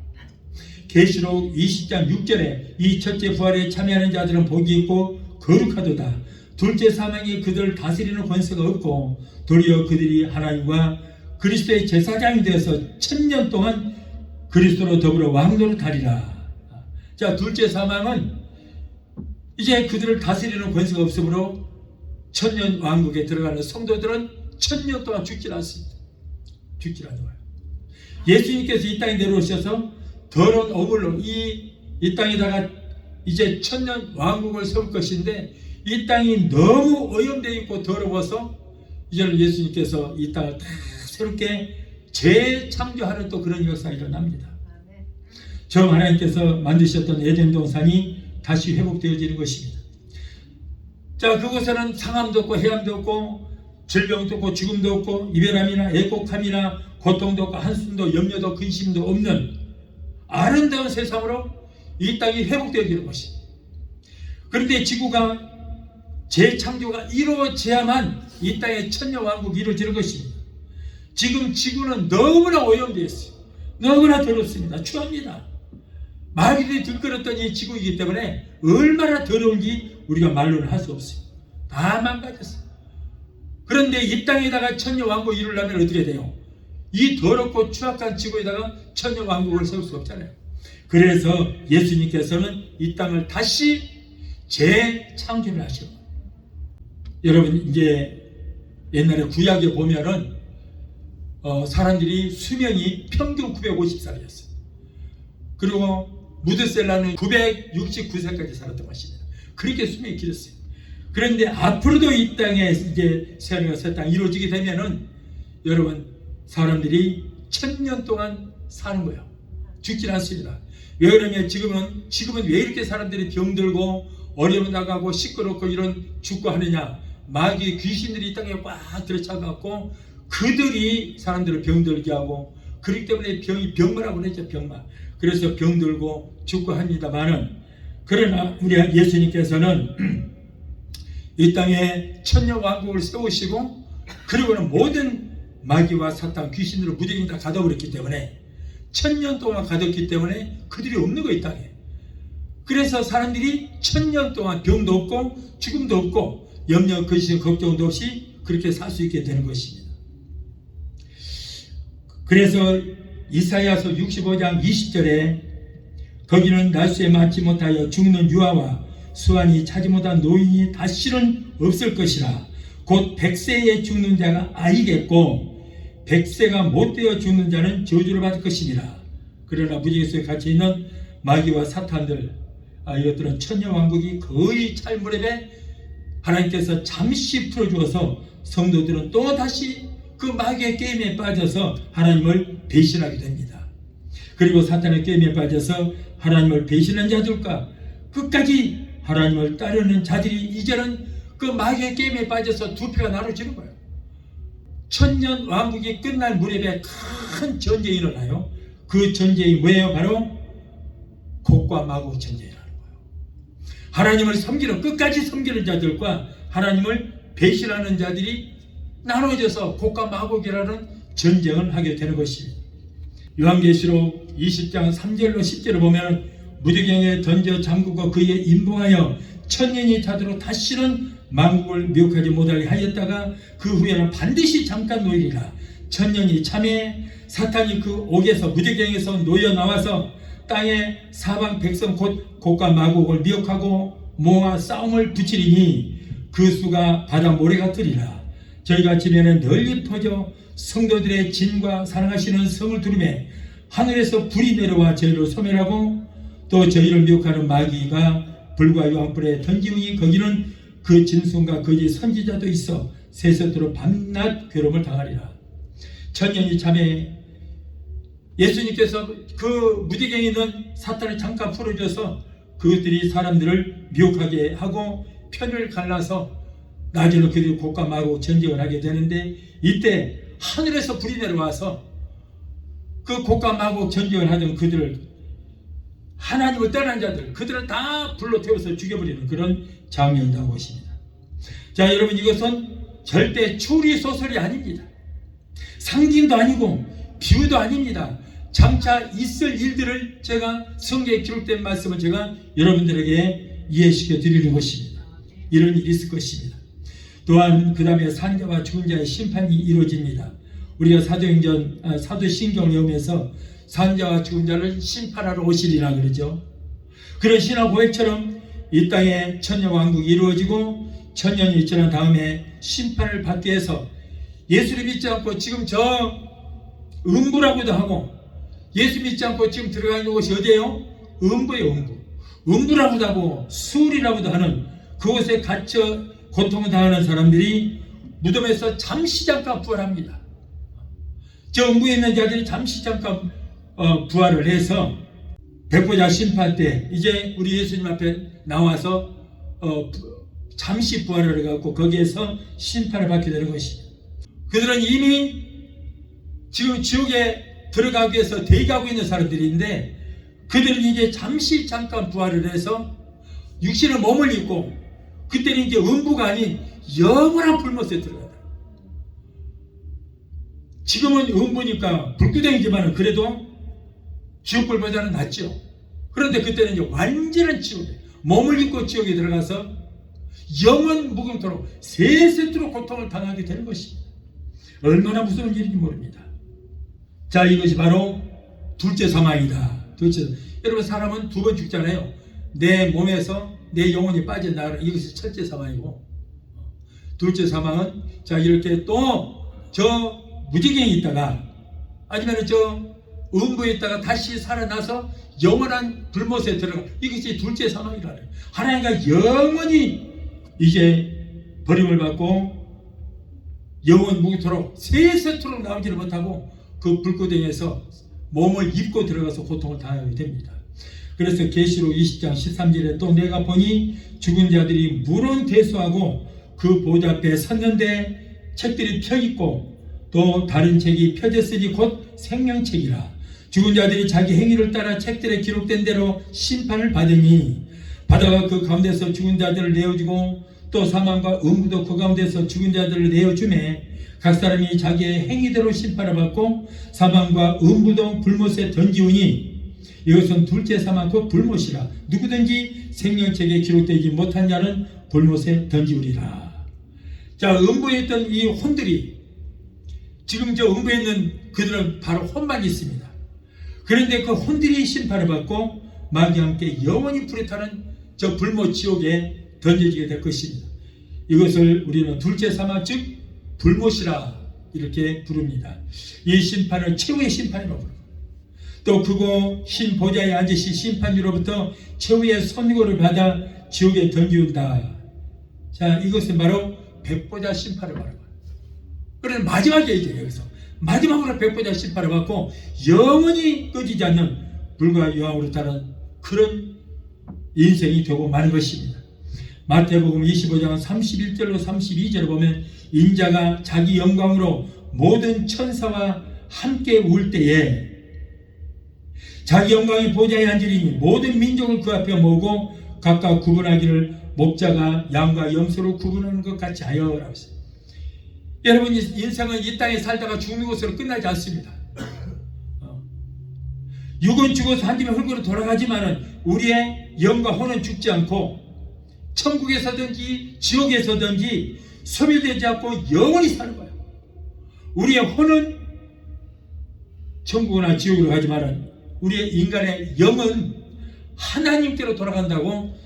계시록 20장 6절에 이 첫째 부활에 참여하는 자들은 복이 있고 거룩하도다. 둘째 사망이 그들을 다스리는 권세가 없고 도리어 그들이 하나님과 그리스도의 제사장이 되어서 천년 동안 그리스도로 더불어 왕노를 하리라. 자, 둘째 사망은 이제 그들을 다스리는 권세가 없으므로 천년 왕국에 들어가는 성도들은 천년 동안 죽질 않습니다. 죽질 않는 거예요. 예수님께서 이 땅에 내려오셔서 더러운 오물로 이 땅에다가 이제 천년 왕국을 세울 것인데 이 땅이 너무 오염되어 있고 더러워서 이제는 예수님께서 이 땅을 다 새롭게 재창조하는 또 그런 역사가 일어납니다. 처음 하나님께서 만드셨던 에덴 동산이 다시 회복되어지는 것입니다. 자, 그곳에는 상함도 없고 해함도 없고 질병도 없고 죽음도 없고 이별함이나 애곡함이나 고통도 없고 한숨도 염려도 근심도 없는 아름다운 세상으로 이 땅이 회복되어지는 것입니다. 그런데 지구가 재창조가 이루어져야만 이 땅의 천년왕국이 이루어지는 것입니다. 지금 지구는 너무나 오염되어 있어요. 너무나 더럽습니다. 추합니다. 마귀들이 들끓었던 이 지구이기 때문에 얼마나 더러운지 우리가 말로는 할 수 없어요. 다 망가졌어요. 그런데 이 땅에다가 천년왕국 이루려면 어떻게 돼요? 이 더럽고 추악한 지구에다가 천년왕국을 세울 수 없잖아요. 그래서 예수님께서는 이 땅을 다시 재창조를 하시는 거예요. 여러분 이제 옛날에 구약에 보면은 사람들이 수명이 평균 950살이었어요. 그리고 무드셀라는 969세까지 살았던 것입니다. 그렇게 수명이 길었어요. 그런데 앞으로도 이 땅에 이제 세상과 새 땅 이루어지게 되면은 여러분 사람들이 1000년 동안 사는 거예요. 죽질 않습니다. 왜 그러냐면 지금은 왜 이렇게 사람들이 병들고 어려움 나가고 시끄럽고 이런 죽고 하느냐. 마귀 귀신들이 이 땅에 꽉 들어차갖고 그들이 사람들을 병들게 하고 그렇기 때문에 병마라고 그랬죠. 병마. 그래서 병들고 죽고 합니다만은 그러나 우리 예수님께서는 이 땅에 천년왕국을 세우시고 그리고는 모든 마귀와 사탄 귀신들을 무대에 다 가둬버렸기 때문에 1000년 동안 가뒀기 때문에 그들이 없는 거예요. 이 땅에. 그래서 사람들이 1000년 동안 병도 없고 죽음도 없고 염려, 근심, 걱정도 없이 그렇게 살 수 있게 되는 것입니다. 그래서 이사야서 65장 20절에 거기는 날수에 맞지 못하여 죽는 유아와 수완이 차지 못한 노인이 다시는 없을 것이라. 곧 100세에 죽는 자가 아니겠고 100세가 못되어 죽는 자는 저주를 받을 것입니다. 그러나 무지개 속에 갇혀 있는 마귀와 사탄들 이것들은 천년왕국이 거의 찰 무렵에 하나님께서 잠시 풀어주어서 성도들은 또 다시 그 마귀의 게임에 빠져서 하나님을 배신하게 됩니다. 그리고 사탄의 게임에 빠져서 하나님을 배신한 자들과 끝까지 하나님을 따르는 자들이 이제는 그 마귀의 게임에 빠져서 두 패가 나눠지는 거예요. 천년 왕국이 끝날 무렵에 큰 전쟁이 일어나요. 그 전쟁이 뭐예요? 바로 곡과 마곡 전쟁이라는 거예요. 하나님을 섬기는 끝까지 섬기는 자들과 하나님을 배신하는 자들이 나눠져서 곡과 마곡이라는 전쟁을 하게 되는 것입니다. 요한계시록 20장 3절로 10절을 보면 무지개에 던져 잠그고 그에 임봉하여 천년이 차도록 다시는 만국을 미혹하지 못하게 하였다가 그 후에는 반드시 잠깐 놓이리라. 천년이 참에 사탄이 그 옥에서 무지개에서 놓여 나와서 땅에 사방 백성 곧 곡과 마곡을 미혹하고 모아 싸움을 붙이리니 그 수가 바다 모래 같으리라. 저희가 지면에 널리 퍼져 성도들의 진과 사랑하시는 성을 두르매 하늘에서 불이 내려와 저희를 소멸하고 또 저희를 미혹하는 마귀가 불과 유황불에 던지우니 거기는 그 짐승과 거짓 선지자도 있어 세세토록 밤낮 괴로움을 당하리라. 천년이 참에 예수님께서 그 무지개에 있는 사탄을 잠깐 풀어줘서 그것들이 사람들을 미혹하게 하고 편을 갈라서 나중에 그들이 곡과 마곡 전쟁을 하게 되는데 이때 하늘에서 불이 내려와서 그 곡과 마곡 전쟁을 하던 그들을 하나님을 떠난 자들 그들을 다 불로 태워서 죽여버리는 그런 장면이 나오고 있습니다. 자 여러분 이것은 절대 추리소설이 아닙니다. 상징도 아니고 비유도 아닙니다. 장차 있을 일들을 제가 성경에 기록된 말씀을 제가 여러분들에게 이해시켜 드리는 것입니다. 이런 일이 있을 것입니다. 또한 그 다음에 산자와 죽은 자의 심판이 이루어집니다. 우리가 사도신경을 외우면서 산자와 죽은 자를 심판하러 오시리라 그러죠. 그런 신화 고백처럼 이 땅에 천년왕국이 이루어지고 천년이 지난 다음에 심판을 받기 위해서 예수를 믿지 않고 지금 저 음부라고도 하고 예수 믿지 않고 지금 들어가 있는 곳이 어디예요? 음부예요. 음부라고도 하고 수울이라고도 하는 그곳에 갇혀 고통을 당하는 사람들이 무덤에서 잠시 잠깐 부활합니다. 저 음부에 있는 자들이 잠시 잠깐 부활을 해서 백보자 심판 때 이제 우리 예수님 앞에 나와서 잠시 부활을 해갖고 거기에서 심판을 받게 되는 것입니다. 그들은 이미 지금 지옥에 들어가기 위해서 대기하고 있는 사람들인데 그들은 이제 잠시 잠깐 부활을 해서 육신의 몸을 입고 그때는 이제 음부가 아닌 영원한 불못에 들어가다. 지금은 음부니까 불구덩이지만 그래도 지옥불보다는 낫죠. 그런데 그때는 이제 완전한 지옥에 몸을 입고 지옥에 들어가서 영원 무궁토록 세세토록 고통을 당하게 되는 것입니다. 얼마나 무서운 일인지 모릅니다. 자 이것이 바로 둘째 사망이다. 여러분 사람은 두 번 죽잖아요. 내 몸에서 내 영혼이 빠져나가는 이것이 첫째 사망이고, 둘째 사망은 자 이렇게 또 저 무지개에 있다가 아니면 저 음부에 있다가 다시 살아나서 영원한 불못에 들어가. 이것이 둘째 사망이라는. 하나님과 영원히 이제 버림을 받고 영원 무기토록 세세토록 나오지를 못하고 그 불구덩이에서 몸을 입고 들어가서 고통을 당하게 됩니다. 그래서 계시록 20장 13절에 또 내가 보니 죽은 자들이 물은 대수하고 그 보좌 앞에 섰는데 책들이 펴있고 또 다른 책이 펴졌으니 곧 생명책이라. 죽은 자들이 자기 행위를 따라 책들에 기록된 대로 심판을 받으니 바다가 그 가운데서 죽은 자들을 내어주고 또 사망과 음부도 그 가운데서 죽은 자들을 내어주매 각 사람이 자기의 행위대로 심판을 받고 사망과 음부도 불못에 던지우니 이것은 둘째 사망 곧 불못이라. 누구든지 생명책에 기록되지 못한 자는 불못에 던지우리라. 자, 음부에 있던 이 혼들이 지금 저 음부에 있는 그들은 바로 혼만 있습니다. 그런데 그 혼들이 심판을 받고 마귀와 함께 영원히 불에 타는 저 불못 지옥에 던져지게 될 것입니다. 이것을 우리는 둘째 사망 즉 불못이라 이렇게 부릅니다. 이 심판은 최후의 심판이라고 부릅니다. 또 그거 흰 보좌에 앉으신 심판주로부터 최후의 선고를 받아 지옥에 던지운다. 자, 이것은 바로 백보자 심판을 말합니다. 그래서 마지막에 이제 여기서 마지막으로 백보자 심판을 받고 영원히 꺼지지 않는 불과 유황으로 타는 그런 인생이 되고 마는 것입니다. 마태복음 25장 31절로 32절을 보면 인자가 자기 영광으로 모든 천사와 함께 울 때에 자기 영광이 보좌에 앉으리니 모든 민족을 그 앞에 모으고 각각 구분하기를 목자가 양과 염소로 구분하는 것 같이 하여라고 했어요. 여러분, 인생은 이 땅에 살다가 죽는 것으로 끝나지 않습니다. 육은 죽어서 한 집에 흙으로 돌아가지만은 우리의 영과 혼은 죽지 않고 천국에서든지 지옥에서든지 소멸되지 않고 영원히 사는 거예요. 우리의 혼은 천국이나 지옥으로 가지만은 우리의 인간의 영은 하나님께로 돌아간다고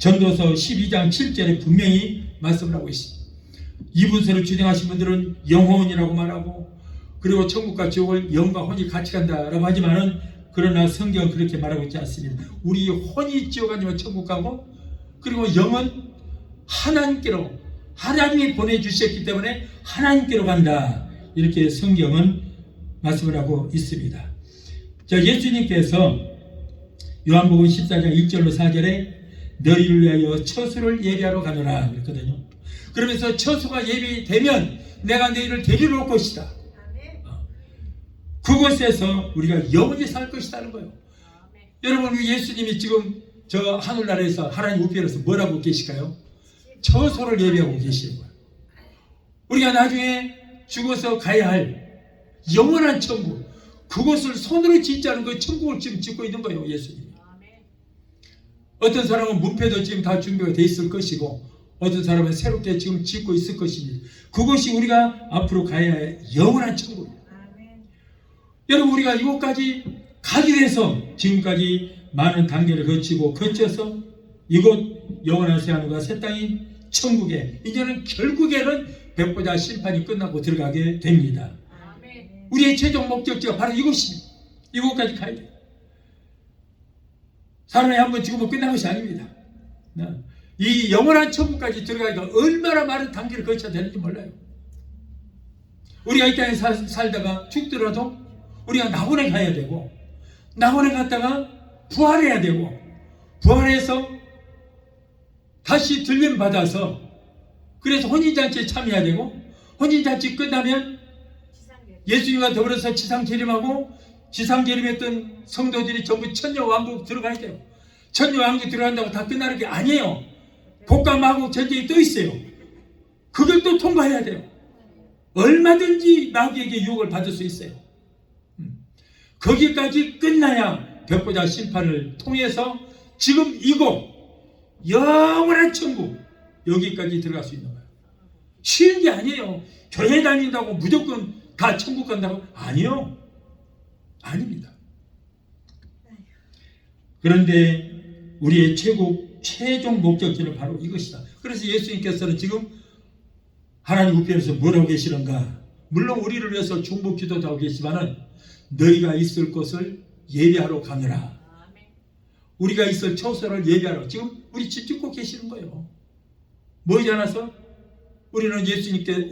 전도서 12장 7절에 분명히 말씀을 하고 있습니다. 이분서를 주장하신 분들은 영혼이라고 말하고 그리고 천국과 지옥을 영과 혼이 같이 간다라고 하지만은 그러나 성경은 그렇게 말하고 있지 않습니다. 우리 혼이 지옥 아니면 천국 가고 그리고 영은 하나님께로 하나님이 보내주셨기 때문에 하나님께로 간다. 이렇게 성경은 말씀을 하고 있습니다. 자, 예수님께서 요한복음 14장 1절로 4절에 너희를 위하여 처소를 예비하러 가노라 그랬거든요. 그러면서 처소가 예비되면 내가 너희를 데리러 올 것이다. 그곳에서 우리가 영원히 살 것이라는 거예요. 여러분, 우리 예수님이 지금 저 하늘나라에서 하나님 우편에서 뭐라고 계실까요? 처소를 예비하고 계시는 거예요. 우리가 나중에 죽어서 가야 할 영원한 천국, 그것을 손으로 짓지 않은 그 천국을 지금 짓고 있는 거예요, 예수님이. 어떤 사람은 문패도 지금 다 준비가 돼 있을 것이고 어떤 사람은 새롭게 지금 짓고 있을 것입니다. 그것이 우리가 앞으로 가야 할 영원한 천국입니다. 여러분, 우리가 이곳까지 가기 위해서 지금까지 많은 단계를 거쳐서 이곳 영원한 새하늘과 새 땅인 천국에 이제는 결국에는 백보자 심판이 끝나고 들어가게 됩니다. 우리의 최종 목적지가 바로 이곳입니다. 이곳까지 가야 돼요. 사람이 한번 죽으면 끝난 것이 아닙니다. 이 영원한 천국까지 들어가기가 얼마나 많은 단계를 거쳐야 되는지 몰라요. 우리가 이 땅에 살다가 죽더라도 우리가 낙원에 가야 되고 낙원에 갔다가 부활해야 되고 부활해서 다시 들림 받아서 그래서 혼인잔치에 참여해야 되고 혼인잔치 끝나면 예수님과 더불어서 지상재림하고 지상재림했던 성도들이 전부 천녀왕국 들어가야 돼요. 천녀왕국 들어간다고 다 끝나는 게 아니에요. 복과 마국 전쟁이 또 있어요. 그걸 또 통과해야 돼요. 얼마든지 마귀에게 유혹을 받을 수 있어요. 거기까지 끝나야 백보자 심판을 통해서 지금 이곳 영원한 천국 여기까지 들어갈 수 있는 거예요. 쉬운 게 아니에요. 교회 다닌다고 무조건 다 천국 간다고? 아니요. 아닙니다. 그런데 우리의 최종 목적지는 바로 이것이다. 그래서 예수님께서는 지금 하나님 우편에서 뭘 하고 계시는가? 물론 우리를 위해서 중보 기도도 하고 계시지만은 너희가 있을 곳을 예배하러 가느라. 우리가 있을 처소를 예배하러 지금 우리 집 짓고 계시는 거예요. 뭐지 않아서? 우리는 예수님께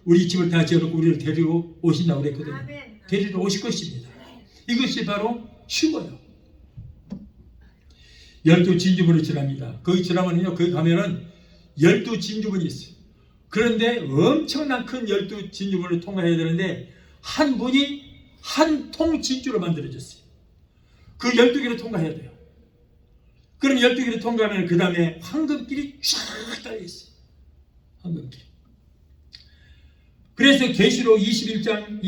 우리 집을 다 지어놓고 우리를 데리러 오신다고 그랬거든요. 데리러 오실 것입니다. 이것이 바로 휴거예요. 12진주문을 지납니다. 거기 지나면요, 거기 가면은 12진주문이 있어요. 그런데 엄청난 큰 12진주문을 통과해야 되는데 한 분이 한 통 진주로 만들어졌어요. 그 12개를 통과해야 돼요. 그럼 12개를 통과하면 그 다음에 황금길이 쫙 달려있어요. 황금길. 그래서 계시록 21장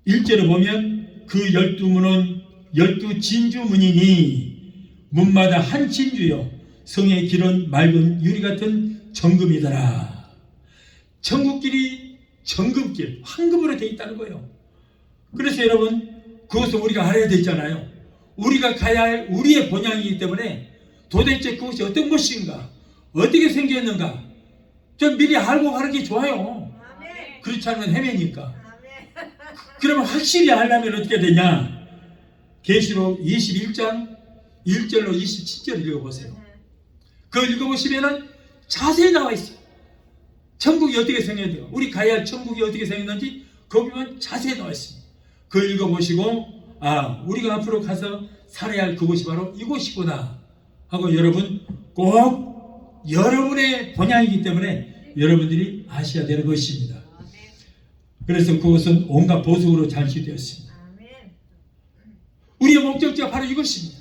21절에 보면 그 12문은 12진주문이니 문마다 한 진주요 성의 길은 맑은 유리 같은 정금이더라. 천국길이 정금길, 황금으로 되어 있다는 거예요. 그래서 여러분, 그것을 우리가 알아야 되잖아요. 우리가 가야 할 우리의 본향이기 때문에 도대체 그것이 어떤 것인가, 어떻게 생겼는가 좀 미리 알고 가는 게 좋아요. 그렇지 않으면 헤매니까. 그러면 확실히 알려면 어떻게 되냐? 계시록 21장 1절로 27절 읽어보세요. 그걸 읽어보시면은 자세히 나와 있어요. 천국이 어떻게 생겼는지, 우리 가야 할 천국이 어떻게 생겼는지 거기 보면 자세히 나와 있습니다. 그걸 읽어보시고 우리가 앞으로 가서 살아야 할 그곳이 바로 이곳이구나 하고 여러분 꼭 여러분의 본향이기 때문에 여러분들이 아셔야 되는 것입니다. 그래서 그것은 온갖 보석으로 장식되었습니다. 우리의 목적지가 바로 이것입니다.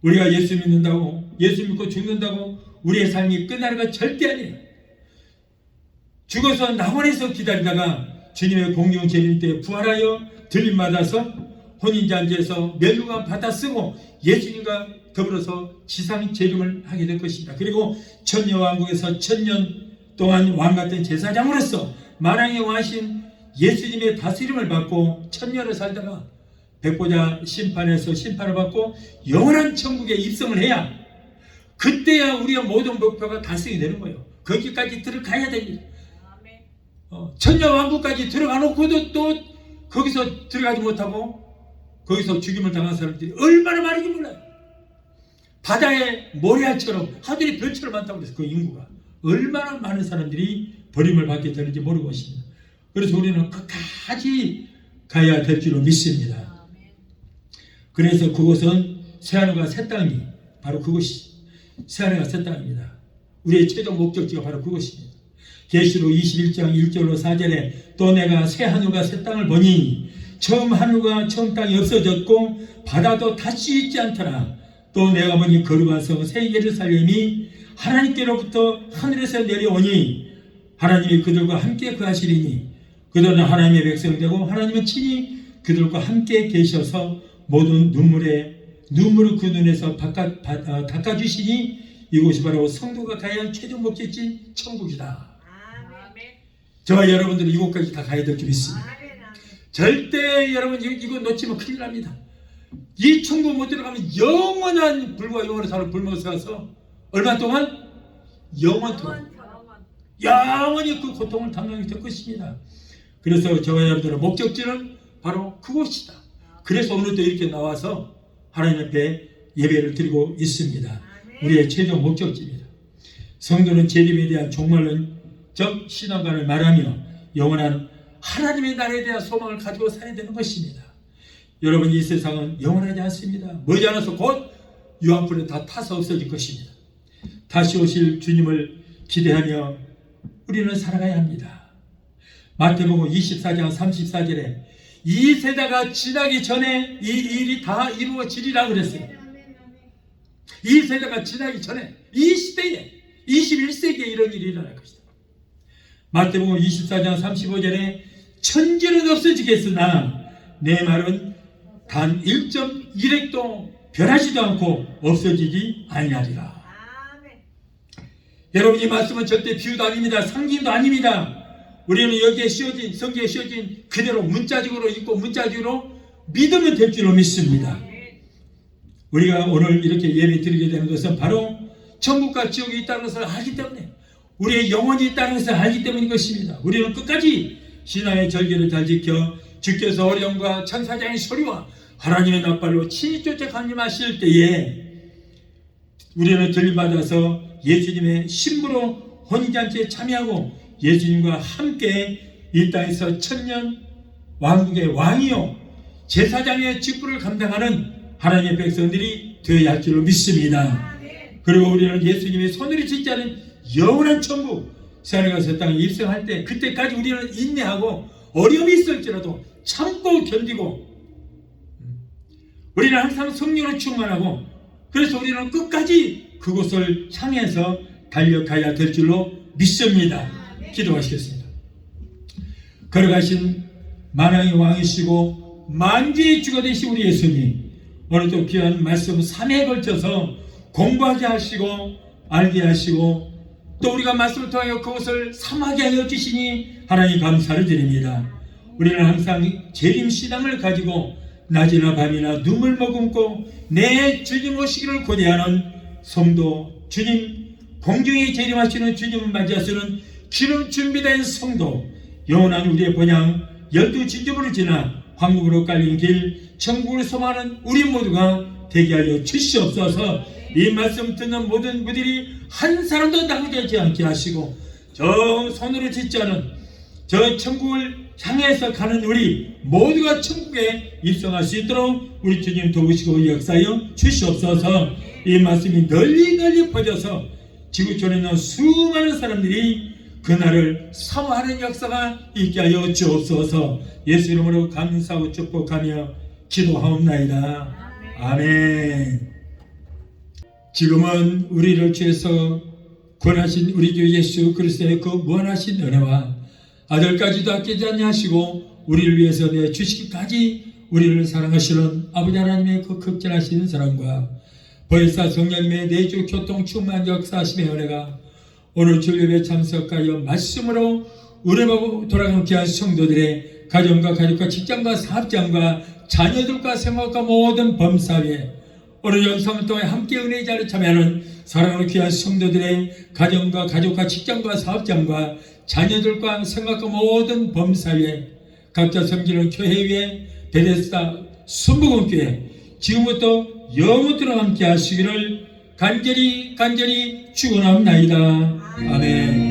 우리가 예수 믿는다고, 예수 믿고 죽는다고 우리의 삶이 끝나는 건 절대 아니에요. 죽어서 낙원에서 기다리다가 주님의 공중 재림 때 부활하여 들림받아서 혼인잔치에서 멸류관 받아 쓰고 예수님과 더불어서 지상 재림을 하게 될 것입니다. 그리고 천녀왕국에서 1000년 동안 왕같은 제사장으로서 만왕의 왕이신 예수님의 다스림을 받고 1000년을 살다가 백보자 심판에서 심판을 받고 영원한 천국에 입성을 해야, 그때야 우리의 모든 목표가 달성이 되는 거예요. 거기까지 들어가야 됩니다. 천녀왕국까지 들어가 놓고도 또 거기서 들어가지 못하고 거기서 죽임을 당한 사람들이 얼마나 많은지 몰라요. 바다의 모래알처럼 하늘의 별처럼 많다고 그랬어요. 그 인구가 얼마나 많은 사람들이 버림을 받게 되는지 모르고 있습니다. 그래서 우리는 끝까지 가야 될 줄로 믿습니다. 그래서 그곳은 새하늘과 새 땅이 바로 그것이 새하늘과 새 땅입니다. 우리의 최종 목적지가 바로 그것입니다. 계시록 21장 1절로 4절에 또 내가 새 하늘과 새 땅을 보니 처음 하늘과 처음 땅이 없어졌고 바다도 다시 있지 않더라. 또 내가 보니 거룩한 성 새 예루살렘이 하나님께로부터 하늘에서 내려오니 하나님이 그들과 함께 거하시리니 그들은 하나님의 백성이 되고 하나님은 친히 그들과 함께 계셔서 모든 눈물을 그 눈에서 닦아주시니 이곳이 바로 성도가 가야 할 최종 목적지인 천국이다. 저와 여러분들은 이곳까지 다 가야 될 줄 믿습니다. 절대 여러분 이거 놓치면 큰일 납니다. 이 천국 못 들어가면 영원한 불과 영원한 사람 불멍서가서 얼마 동안? 영원토록 영원히 그 고통을 담당하게 될 것입니다. 그래서 저와 여러분들의 목적지는 바로 그곳이다. 그래서 오늘도 이렇게 나와서 하나님 앞에 예배를 드리고 있습니다. 우리의 최종 목적지입니다. 성도는 재림에 대한 종말론적 신앙관을 말하며 영원한 하나님의 나라에 대한 소망을 가지고 살아야 되는 것입니다. 여러분, 이 세상은 영원하지 않습니다. 머지않아서 곧 유황불에 다 타서 없어질 것입니다. 다시 오실 주님을 기대하며 우리는 살아가야 합니다. 마태복음 24장 34절에 이 세대가 지나기 전에 이 일이 다 이루어지리라 그랬어요. 이 세대가 지나기 전에, 이 시대에 21세기에 이런 일이 일어날 것이다. 마태복음 24장 35절에 천지는 없어지겠으나 내 말은 단 1.1핵도 변하지도 않고 없어지지 아니하리라. 여러분, 이 말씀은 절대 비유도 아닙니다. 상징도 아닙니다. 우리는 여기에 씌워진, 성경에 씌워진 그대로 문자적으로 읽고 문자적으로 믿으면 될 줄로 믿습니다. 우리가 오늘 이렇게 예배 드리게 되는 것은 바로 천국과 지옥이 있다는 것을 알기 때문에, 우리의 영혼이 있다는 것을 알기 때문인 것입니다. 우리는 끝까지 신앙의 절기를 잘 지켜 주께서 어려움과 천사장의 소리와 하나님의 낯발로 친히 쫓아 강림하실 때에 우리는 들림받아서 예수님의 신부로 혼인잔치에 참여하고 예수님과 함께 이 땅에서 천년 왕국의 왕이요 제사장의 직분을 감당하는 하나님의 백성들이 되어야 할 줄로 믿습니다. 그리고 우리는 예수님의 손으로 짓지 않은 영원한 천국 새하늘 가서 땅에 입성할 때, 그때까지 우리는 인내하고 어려움이 있을지라도 참고 견디고, 우리는 항상 성령으로 충만하고, 그래서 우리는 끝까지 그곳을 향해서 달려가야 될 줄로 믿습니다. 기도하시겠습니다. 걸어가신 만왕의 왕이시고 만주의 주가 되신 우리 예수님, 오늘도 귀한 말씀 3회에 걸쳐서 공부하게 하시고 알게 하시고 또 우리가 말씀을 통하여 그것을 삼하게 하여 주시니 하나님 감사를 드립니다. 우리는 항상 재림신앙을 가지고 낮이나 밤이나 눈물 머금고 내 주님 오시기를 고대하는 성도, 주님 공중에 재림하시는 주님을 맞이하시는 기름 준비된 성도, 영원한 우리의 본향 12진주문을 지나 황국으로 깔린 길 천국을 소망하는 우리 모두가 되게 하여 주시옵소서. 이 말씀 듣는 모든 분들이 한 사람도 남겨지지 않게 하시고 저 손으로 짓지 않은 저 천국을 향해서 가는 우리 모두가 천국에 입성할 수 있도록 우리 주님 도우시고 역사하여 주시옵소서. 이 말씀이 널리 널리 퍼져서 지구촌에 있는 수많은 사람들이 그날을 사모하는 역사가 있게 하여 주옵소서. 예수 이름으로 감사하고 축복하며 기도하옵나이다. 아멘. 지금은 우리를 위해서 권하신 우리 주 예수 그리스도의 그 무한하신 은혜와 아들까지도 아끼지 아니하시고 우리를 위해서 내주시기까지 우리를 사랑하시는 아버지 하나님의 그 극진하신 사랑과 보혜사 성령님의 내주 교통 충만 역사하심의 은혜가 오늘 주일예배 참석하여 말씀으로 은혜받고 돌아가는 귀한 성도들의 가정과 가족과 직장과 사업장과 자녀들과 생활과 모든 범사에 오늘 영상을 통해 함께 은혜의 자리에 참여하는 사랑하는 귀한 성도들의 가정과 가족과 직장과 사업장과 자녀들과 생각과 모든 범사에 각자 섬기는 교회 위에 베데스다 순복음교회 지금부터 영원토록 함께 하시기를 간절히 축원합나이다. 아멘.